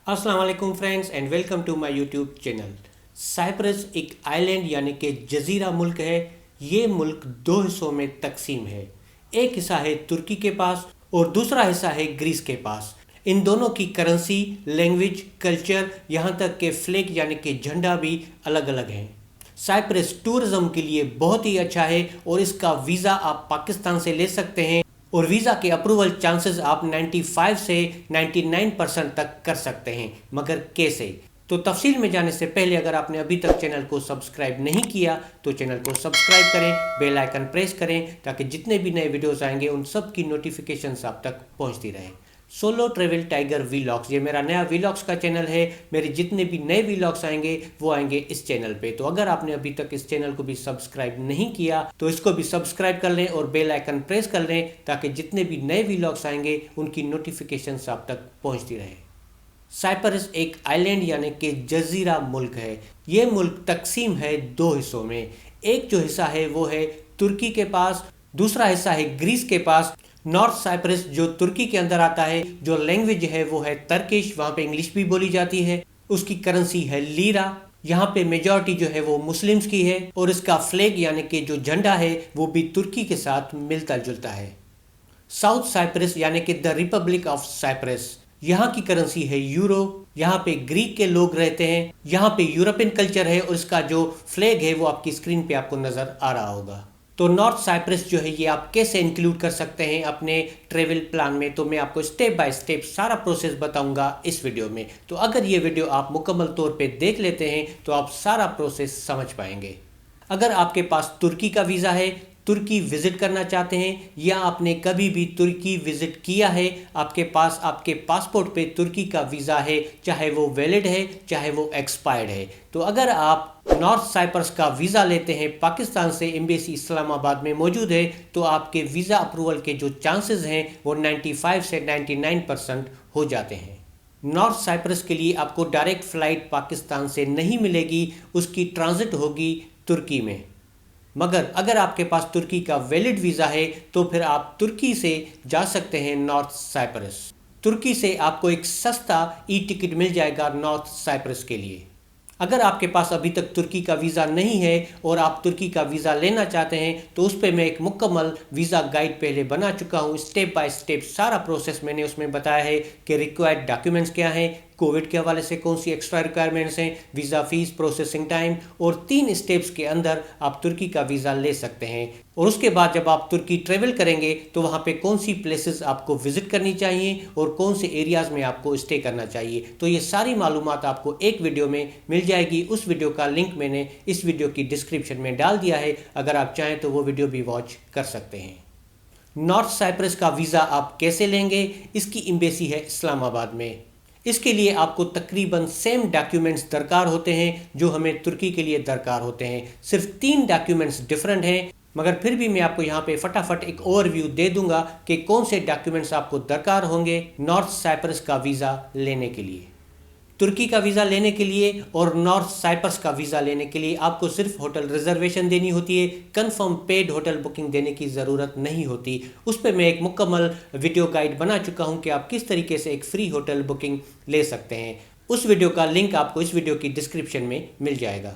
अस्सलाम वालेकुम friends and welcome to my YouTube channel. Cyprus एक आइलैंड यानी कि जजीरा मुल्क है। ये मुल्क दो हिस्सों में तकसीम है। एक हिस्सा है तुर्की के पास और दूसरा हिस्सा है ग्रीस के पास। इन दोनों की करेंसी, लैंग्वेज, कल्चर, यहाँ तक के फ्लैग यानी कि झंडा भी अलग अलग हैं। साइप्रस टूरिज्म के लिए बहुत ही अच्छा है और इसका वीज़ा आप पाकिस्तान से ले सकते हैं और वीज़ा के अप्रूवल चांसेस आप 95 से 99% तक कर सकते हैं। मगर कैसे? तो तफसील में जाने से पहले अगर आपने अभी तक चैनल को सब्सक्राइब नहीं किया तो चैनल को सब्सक्राइब करें, बेल आइकन प्रेस करें ताकि जितने भी नए वीडियोस आएंगे उन सब की नोटिफिकेशंस आप तक पहुंचती रहे। सोलो ट्रेवल टाइगर वीलॉग्स, ये मेरा नया वीलॉग्स का चैनल है। मेरे जितने भी नए वीलॉग्स आएंगे वो आएंगे इस चैनल पे। तो अगर आपने अभी तक इस चैनल को भी सब्सक्राइब नहीं किया तो इसको भी सब्सक्राइब कर लें और बेल आइकन प्रेस कर लें ताकि जितने भी नए वीलॉग्स आएंगे उनकी नोटिफिकेशंस आप तक पहुंचती रहे। साइप्रस एक आइलैंड यानी कि जजीरा मुल्क है। ये मुल्क तकसीम है दो हिस्सों में। एक जो हिस्सा है वो है तुर्की के पास, दूसरा हिस्सा है ग्रीस के पास। नॉर्थ साइप्रस जो तुर्की के अंदर आता है, जो लैंग्वेज है वो है तर्किश, वहाँ पे इंग्लिश भी बोली जाती है। उसकी करेंसी है लीरा। यहाँ पे मेजॉरिटी जो है वो मुस्लिम्स की है और इसका फ्लैग यानी कि जो झंडा है वो भी तुर्की के साथ मिलता जुलता है। साउथ साइप्रस यानी कि द रिपब्लिक ऑफ साइप्रस, यहाँ की करेंसी है यूरो। यहाँ पे ग्रीक के लोग रहते हैं। यहाँ पे यूरोपियन कल्चर है और इसका जो फ्लैग है वो आपकी स्क्रीन पे आपको नजर आ रहा होगा। तो नॉर्थ साइप्रस जो है ये आप कैसे इंक्लूड कर सकते हैं अपने ट्रेवल प्लान में, तो मैं आपको स्टेप बाय स्टेप सारा प्रोसेस बताऊंगा इस वीडियो में। तो अगर ये वीडियो आप मुकम्मल तौर पे देख लेते हैं तो आप सारा प्रोसेस समझ पाएंगे। अगर आपके पास तुर्की का वीज़ा है, तुर्की विजिट करना चाहते हैं या आपने कभी भी तुर्की विजिट किया है, आपके पास आपके पासपोर्ट पे तुर्की का वीज़ा है, चाहे वो वैलिड है चाहे वो एक्सपायर्ड है, तो अगर आप नॉर्थ साइप्रस का वीज़ा लेते हैं पाकिस्तान से, एम्बेसी इस्लामाबाद में मौजूद है, तो आपके वीज़ा अप्रूवल के जो चांसेस हैं वो 95 से 99% हो जाते हैं। नॉर्थ साइप्रस के लिए आपको डायरेक्ट फ़्लाइट पाकिस्तान से नहीं मिलेगी, उसकी ट्रांजिट होगी तुर्की में। मगर अगर आपके पास तुर्की का वैलिड वीज़ा है तो फिर आप तुर्की से जा सकते हैं नॉर्थ साइप्रस। तुर्की से आपको एक सस्ता ई टिकट मिल जाएगा नॉर्थ साइप्रस के लिए। अगर आपके पास अभी तक तुर्की का वीज़ा नहीं है और आप तुर्की का वीज़ा लेना चाहते हैं तो उस पर मैं एक मुकम्मल वीज़ा गाइड पहले बना चुका हूँ। स्टेप बाय स्टेप सारा प्रोसेस मैंने उसमें बताया है कि रिक्वायर्ड डॉक्यूमेंट्स क्या हैं, कोविड के हवाले से कौन सी एक्स्ट्रा रिक्वायरमेंट्स हैं, वीज़ा फीस, प्रोसेसिंग टाइम, और 3 स्टेप्स के अंदर आप तुर्की का वीज़ा ले सकते हैं। और उसके बाद जब आप तुर्की ट्रेवल करेंगे तो वहाँ पे कौन सी प्लेसेस आपको विजिट करनी चाहिए और कौन से एरियाज़ में आपको स्टे करना चाहिए, तो ये सारी मालूमात आपको एक वीडियो में मिल जाएगी। उस वीडियो का लिंक मैंने इस वीडियो की डिस्क्रिप्शन में डाल दिया है, अगर आप चाहें तो वो वीडियो भी वॉच कर सकते हैं। नॉर्थ साइप्रस का वीज़ा आप कैसे लेंगे? इसकी एम्बेसी है इस्लामाबाद में। इसके लिए आपको तकरीबन सेम डॉक्यूमेंट्स दरकार होते हैं जो हमें तुर्की के लिए दरकार होते हैं। सिर्फ 3 डॉक्यूमेंट्स डिफरेंट हैं, मगर फिर भी मैं आपको यहाँ पे फटाफट एक ओवरव्यू दे दूंगा कि कौन से डॉक्यूमेंट्स आपको दरकार होंगे नॉर्थ साइप्रस का वीज़ा लेने के लिए। तुर्की का वीज़ा लेने के लिए और नॉर्थ साइप्रस का वीज़ा लेने के लिए आपको सिर्फ होटल रिजर्वेशन देनी होती है। कंफर्म पेड होटल बुकिंग देने की ज़रूरत नहीं होती। उस पर मैं एक मुकम्मल वीडियो गाइड बना चुका हूं कि आप किस तरीके से एक फ्री होटल बुकिंग ले सकते हैं। उस वीडियो का लिंक आपको इस वीडियो की डिस्क्रिप्शन में मिल जाएगा।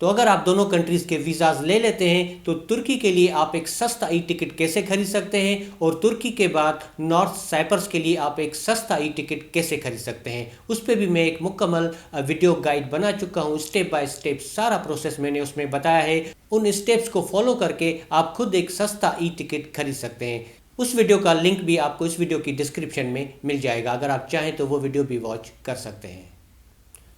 तो अगर आप दोनों कंट्रीज़ के वीज़ाज़ ले लेते हैं तो तुर्की के लिए आप एक सस्ता ई टिकट कैसे खरीद सकते हैं और तुर्की के बाद नॉर्थ साइप्रस के लिए आप एक सस्ता ई टिकट कैसे खरीद सकते हैं, उस पर भी मैं एक मुकम्मल वीडियो गाइड बना चुका हूँ। स्टेप बाय स्टेप सारा प्रोसेस मैंने उसमें बताया है। उन स्टेप्स को फॉलो करके आप खुद एक सस्ता ई टिकट खरीद सकते हैं। उस वीडियो का लिंक भी आपको इस वीडियो की डिस्क्रिप्शन में मिल जाएगा, अगर आप चाहें तो वो वीडियो भी वॉच कर सकते हैं।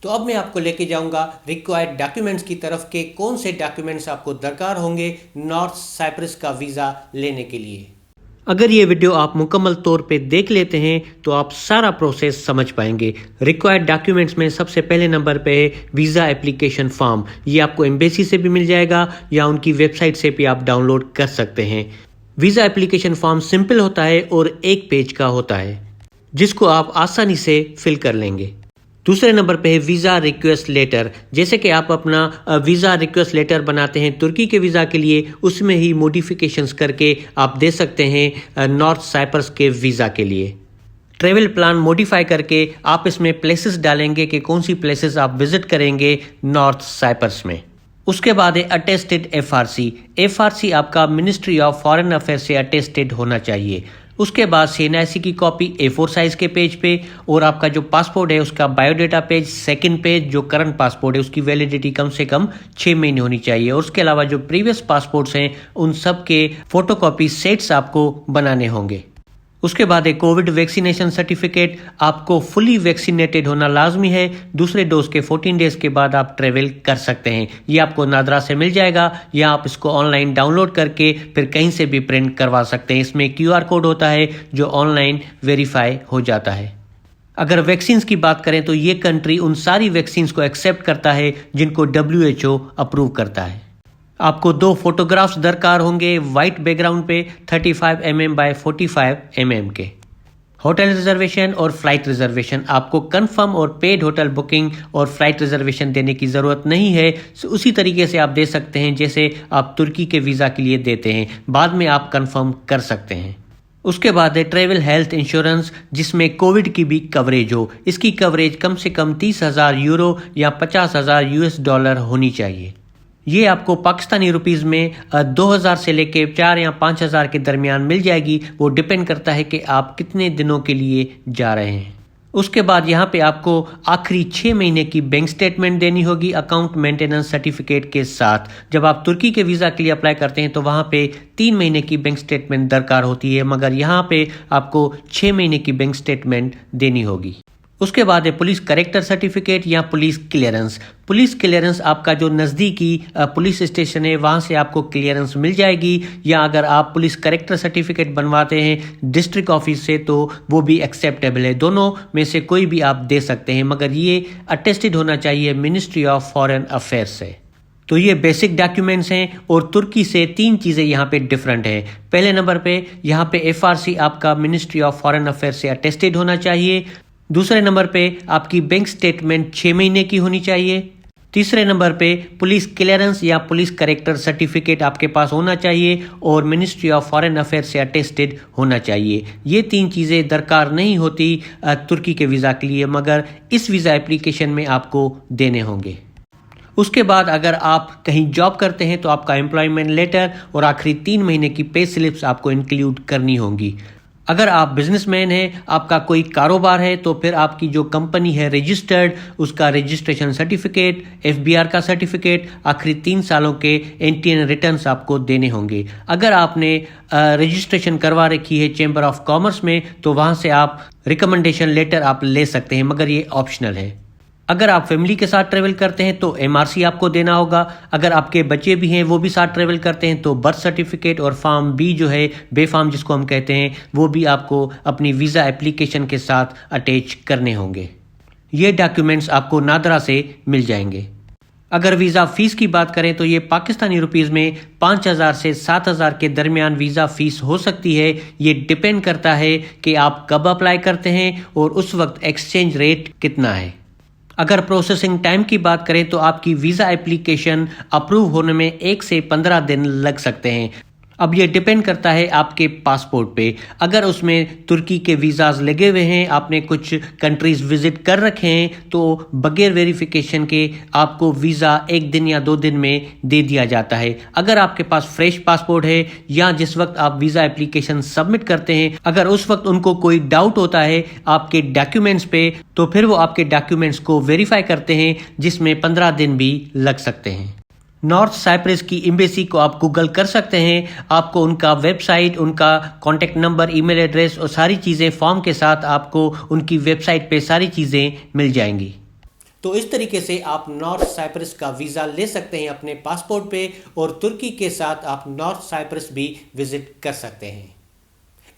तो अब मैं आपको लेके जाऊंगा रिक्वायर्ड डॉक्यूमेंट्स की तरफ के कौन से डॉक्यूमेंट्स आपको दरकार होंगे नॉर्थ साइप्रस का वीज़ा लेने के लिए। अगर ये वीडियो आप मुकम्मल तौर पे देख लेते हैं तो आप सारा प्रोसेस समझ पाएंगे। रिक्वायर्ड डॉक्यूमेंट्स में सबसे पहले नंबर पे है वीज़ा एप्लीकेशन फॉर्म। ये आपको एम्बेसी से भी मिल जाएगा या उनकी वेबसाइट से भी आप डाउनलोड कर सकते हैं। वीज़ा एप्लीकेशन फॉर्म सिंपल होता है और 1 पेज का होता है जिसको आप आसानी से फिल कर लेंगे। दूसरे नंबर पे है वीज़ा रिक्वेस्ट लेटर। जैसे कि आप अपना वीज़ा रिक्वेस्ट लेटर बनाते हैं तुर्की के वीज़ा के लिए, उसमें ही मॉडिफिकेशंस करके आप दे सकते हैं नॉर्थ साइप्रस के वीज़ा के लिए। ट्रेवल प्लान मॉडिफाई करके आप इसमें प्लेसेस डालेंगे कि कौन सी प्लेसेस आप विजिट करेंगे नॉर्थ साइप्रस में। उसके बाद है अटेस्टेड एफआरसी। एफआरसी आपका मिनिस्ट्री ऑफ फॉरेन अफेयर्स से अटेस्टेड होना चाहिए। उसके बाद एनआईसी की कॉपी A4 साइज के पेज पे, और आपका जो पासपोर्ट है उसका बायोडाटा पेज, सेकंड पेज जो करंट पासपोर्ट है उसकी वैलिडिटी कम से कम 6 महीने होनी चाहिए। और उसके अलावा जो प्रीवियस पासपोर्ट्स हैं उन सब के फोटोकॉपी सेट्स आपको बनाने होंगे। उसके बाद एक कोविड वैक्सीनेशन सर्टिफिकेट, आपको फुली वैक्सीनेटेड होना लाजमी है। दूसरे डोज के 14 डेज के बाद आप ट्रेवल कर सकते हैं। ये आपको नादरा से मिल जाएगा या आप इसको ऑनलाइन डाउनलोड करके फिर कहीं से भी प्रिंट करवा सकते हैं। इसमें QR कोड होता है जो ऑनलाइन वेरीफाई हो जाता है। अगर वैक्सीन की बात करें तो ये कंट्री उन सारी वैक्सीन को एक्सेप्ट करता है जिनको WHO अप्रूव करता है। आपको 2 फोटोग्राफ्स दरकार होंगे वाइट बैकग्राउंड पे 35 mm बाय 45 mm के। होटल रिजर्वेशन और फ्लाइट रिजर्वेशन, आपको कंफर्म और पेड होटल बुकिंग और फ्लाइट रिजर्वेशन देने की ज़रूरत नहीं है। उसी तरीके से आप दे सकते हैं जैसे आप तुर्की के वीज़ा के लिए देते हैं, बाद में आप कंफर्म कर सकते हैं। उसके बाद है ट्रेवल हेल्थ इंश्योरेंस, जिसमें कोविड की भी कवरेज हो। इसकी कवरेज कम से कम 30,000 यूरो या 50,000 US$ होनी चाहिए। ये आपको पाकिस्तानी रुपीज़ में 2,000 से लेके 4 या 5,000 के दरमियान मिल जाएगी। वो डिपेंड करता है कि आप कितने दिनों के लिए जा रहे हैं। उसके बाद यहाँ पे आपको आखिरी 6 महीने की बैंक स्टेटमेंट देनी होगी अकाउंट मेंटेनेंस सर्टिफिकेट के साथ। जब आप तुर्की के वीज़ा के लिए अप्लाई करते हैं तो वहाँ पे 3 महीने की बैंक स्टेटमेंट दरकार होती है, मगर यहाँ पे आपको 6 महीने की बैंक स्टेटमेंट देनी होगी। उसके बाद है पुलिस करेक्टर सर्टिफिकेट या पुलिस क्लियरेंस। पुलिस क्लियरेंस आपका जो नज़दीकी पुलिस स्टेशन है वहाँ से आपको क्लियरेंस मिल जाएगी, या अगर आप पुलिस करेक्टर सर्टिफिकेट बनवाते हैं डिस्ट्रिक्ट ऑफिस से तो वो भी एक्सेप्टेबल है। दोनों में से कोई भी आप दे सकते हैं, मगर ये अटेस्टेड होना चाहिए मिनिस्ट्री ऑफ फॉरेन अफेयर्स से। तो ये बेसिक डॉक्यूमेंट्स हैं और तुर्की से 3 चीज़ें यहाँ पे डिफरेंट हैं। पहले नंबर पे यहाँ पे FRC आपका मिनिस्ट्री ऑफ फॉरेन अफेयर्स से अटेस्टेड होना चाहिए। दूसरे नंबर पे आपकी बैंक स्टेटमेंट 6 महीने की होनी चाहिए। तीसरे नंबर पे पुलिस क्लियरेंस या पुलिस करेक्टर सर्टिफिकेट आपके पास होना चाहिए और मिनिस्ट्री ऑफ फॉरेन अफेयर्स से अटेस्टेड होना चाहिए। ये 3 चीज़ें दरकार नहीं होती तुर्की के वीज़ा के लिए, मगर इस वीज़ा एप्लीकेशन में आपको देने होंगे। उसके बाद अगर आप कहीं जॉब करते हैं तो आपका एम्प्लॉयमेंट लेटर और आखिरी 3 महीने की पे स्लिप्स आपको इंक्लूड करनी होंगी। अगर आप बिजनेसमैन हैं, आपका कोई कारोबार है, तो फिर आपकी जो कंपनी है रजिस्टर्ड, उसका रजिस्ट्रेशन सर्टिफिकेट, FBR का सर्टिफिकेट, आखिरी 3 सालों के एंटीएन रिटर्न्स आपको देने होंगे। अगर आपने रजिस्ट्रेशन करवा रखी है चैम्बर ऑफ कॉमर्स में तो वहाँ से आप रिकमेंडेशन लेटर आप ले सकते हैं, मगर ये ऑप्शनल है। अगर आप फैमिली के साथ ट्रेवल करते हैं तो MRC आपको देना होगा। अगर आपके बच्चे भी हैं वो भी साथ ट्रेवल करते हैं तो बर्थ सर्टिफिकेट और फॉर्म B जो है बे फॉर्म जिसको हम कहते हैं वो भी आपको अपनी वीज़ा एप्लीकेशन के साथ अटैच करने होंगे। ये डॉक्यूमेंट्स आपको नादरा से मिल जाएंगे। अगर वीज़ा फ़ीस की बात करें तो ये पाकिस्तानी रुपीज़ में 5,000 से 7,000 के दरमियान वीज़ा फ़ीस हो सकती है। ये डिपेंड करता है कि आप कब अप्लाई करते हैं और उस वक्त एक्सचेंज रेट कितना है। अगर प्रोसेसिंग टाइम की बात करें तो आपकी वीज़ा एप्लीकेशन अप्रूव होने में 1 से 15 दिन लग सकते हैं। अब ये डिपेंड करता है आपके पासपोर्ट पे। अगर उसमें तुर्की के वीज़ाज लगे हुए हैं, आपने कुछ कंट्रीज़ विज़िट कर रखे हैं, तो बगैर वेरिफिकेशन के आपको वीज़ा 1 दिन या 2 दिन में दे दिया जाता है। अगर आपके पास फ्रेश पासपोर्ट है या जिस वक्त आप वीज़ा एप्लीकेशन सबमिट करते हैं, अगर उस वक्त उनको कोई डाउट होता है आपके डॉक्यूमेंट्स पे, तो फिर वो आपके डॉक्यूमेंट्स को वेरीफाई करते हैं, जिसमें 15 दिन भी लग सकते हैं। नॉर्थ साइप्रस की एम्बेसी को आप गूगल कर सकते हैं। आपको उनका वेबसाइट, उनका कॉन्टैक्ट नंबर, ईमेल एड्रेस और सारी चीज़ें फॉर्म के साथ आपको उनकी वेबसाइट पे सारी चीज़ें मिल जाएंगी। तो इस तरीके से आप नॉर्थ साइप्रस का वीज़ा ले सकते हैं अपने पासपोर्ट पे, और तुर्की के साथ आप नॉर्थ साइप्रस भी विजिट कर सकते हैं।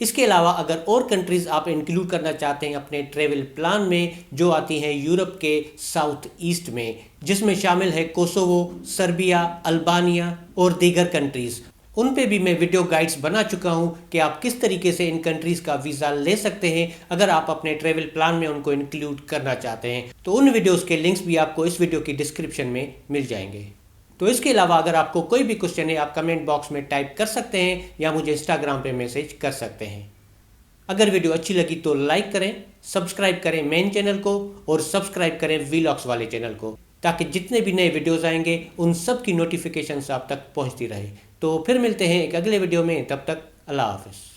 इसके अलावा अगर और कंट्रीज़ आप इंक्लूड करना चाहते हैं अपने ट्रेवल प्लान में, जो आती हैं यूरोप के साउथ ईस्ट में, जिसमें शामिल है कोसोवो, सर्बिया, अल्बानिया और दीगर कंट्रीज़, उन पे भी मैं वीडियो गाइड्स बना चुका हूं कि आप किस तरीके से इन कंट्रीज़ का वीज़ा ले सकते हैं अगर आप अपने ट्रेवल प्लान में उनको इंक्लूड करना चाहते हैं। तो उन वीडियोज़ के लिंक्स भी आपको इस वीडियो की डिस्क्रिप्शन में मिल जाएंगे। तो इसके अलावा अगर आपको कोई भी क्वेश्चन है आप कमेंट बॉक्स में टाइप कर सकते हैं या मुझे इंस्टाग्राम पे मैसेज कर सकते हैं। اگر ویڈیو اچھی لگی تو لائک کریں، سبسکرائب کریں مین چینل کو اور سبسکرائب کریں ویلاگس والے چینل کو، تاکہ جتنے بھی نئے ویڈیوز آئیں گے ان سب کی نوٹیفیکیشنز آپ تک پہنچتی رہے۔ تو پھر ملتے ہیں ایک اگلے ویڈیو میں، تب تک اللہ حافظ۔